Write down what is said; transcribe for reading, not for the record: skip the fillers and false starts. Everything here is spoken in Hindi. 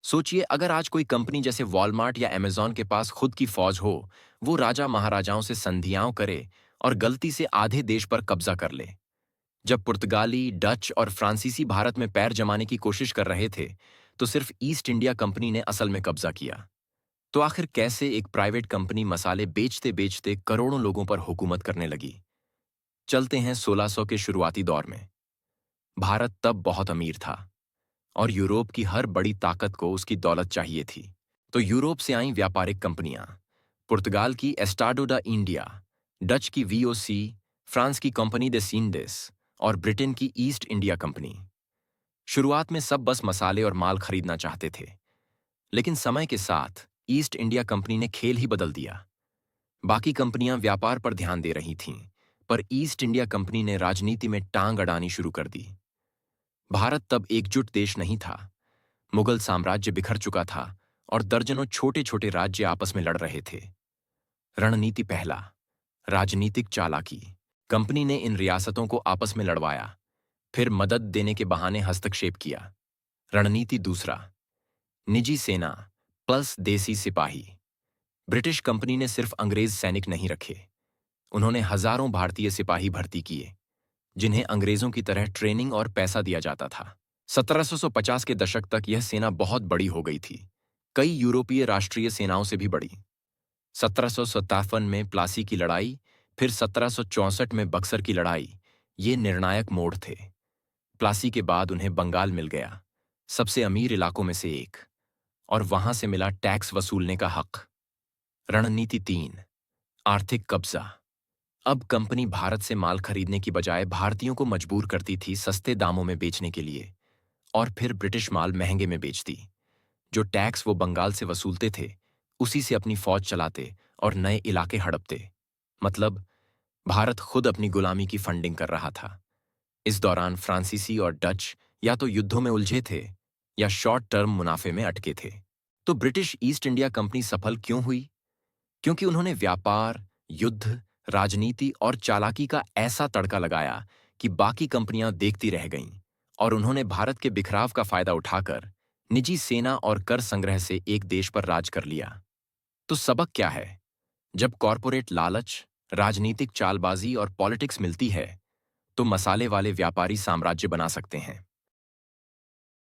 सोचिए अगर आज कोई कंपनी जैसे वॉलमार्ट या अमेजॉन के पास खुद की फौज हो, वो राजा महाराजाओं से संधियां करे और गलती से आधे देश पर कब्जा कर ले। जब पुर्तगाली, डच और फ्रांसीसी भारत में पैर जमाने की कोशिश कर रहे थे, तो सिर्फ ईस्ट इंडिया कंपनी ने असल में कब्जा किया। तो आखिर कैसे एक प्राइवेट कंपनी मसाले बेचते बेचते करोड़ों लोगों पर हुकूमत करने लगी? चलते हैं 1600 के शुरुआती दौर में। भारत तब बहुत अमीर था और यूरोप की हर बड़ी ताकत को उसकी दौलत चाहिए थी। तो यूरोप से आईं व्यापारिक कंपनियां, पुर्तगाल की एस्टाडो डा इंडिया, डच की वीओसी, फ्रांस की कंपनी दे सींडेस और ब्रिटेन की ईस्ट इंडिया कंपनी। शुरुआत में सब बस मसाले और माल खरीदना चाहते थे, लेकिन समय के साथ ईस्ट इंडिया कंपनी ने खेल ही बदल दिया। बाकी कंपनियां व्यापार पर ध्यान दे रही थीं, पर ईस्ट इंडिया कंपनी ने राजनीति में टांग अड़ानी शुरू कर दी। भारत तब एकजुट देश नहीं था। मुगल साम्राज्य बिखर चुका था और दर्जनों छोटे छोटे राज्य आपस में लड़ रहे थे। रणनीति पहला, राजनीतिक चालाकी। कंपनी ने इन रियासतों को आपस में लड़वाया, फिर मदद देने के बहाने हस्तक्षेप किया। रणनीति दूसरा, निजी सेना प्लस देसी सिपाही। ब्रिटिश कंपनी ने सिर्फ अंग्रेज सैनिक नहीं रखे, उन्होंने हजारों भारतीय सिपाही भर्ती किए, जिन्हें अंग्रेजों की तरह ट्रेनिंग और पैसा दिया जाता था। 1750 के दशक तक यह सेना बहुत बड़ी हो गई थी, कई यूरोपीय राष्ट्रीय सेनाओं से भी बड़ी। 1757 में प्लासी की लड़ाई, फिर 1764 में बक्सर की लड़ाई, ये निर्णायक मोड़ थे। प्लासी के बाद उन्हें बंगाल मिल गया, सबसे अमीर इलाकों में से एक, और वहां से मिला टैक्स वसूलने का हक। रणनीति 3, आर्थिक कब्जा। अब कंपनी भारत से माल खरीदने की बजाय भारतीयों को मजबूर करती थी सस्ते दामों में बेचने के लिए, और फिर ब्रिटिश माल महंगे में बेचती। जो टैक्स वो बंगाल से वसूलते थे, उसी से अपनी फौज चलाते और नए इलाके हड़पते। मतलब भारत खुद अपनी गुलामी की फंडिंग कर रहा था। इस दौरान फ्रांसीसी और डच या तो युद्धों में उलझे थे या शॉर्ट टर्म मुनाफे में अटके थे। तो ब्रिटिश ईस्ट इंडिया कंपनी सफल क्यों हुई? क्योंकि उन्होंने व्यापार, युद्ध, राजनीति और चालाकी का ऐसा तड़का लगाया कि बाकी कंपनियां देखती रह गईं, और उन्होंने भारत के बिखराव का फायदा उठाकर निजी सेना और कर संग्रह से एक देश पर राज कर लिया। तो सबक क्या है? जब कॉरपोरेट लालच, राजनीतिक चालबाजी और पॉलिटिक्स मिलती है, तो मसाले वाले व्यापारी साम्राज्य बना सकते हैं।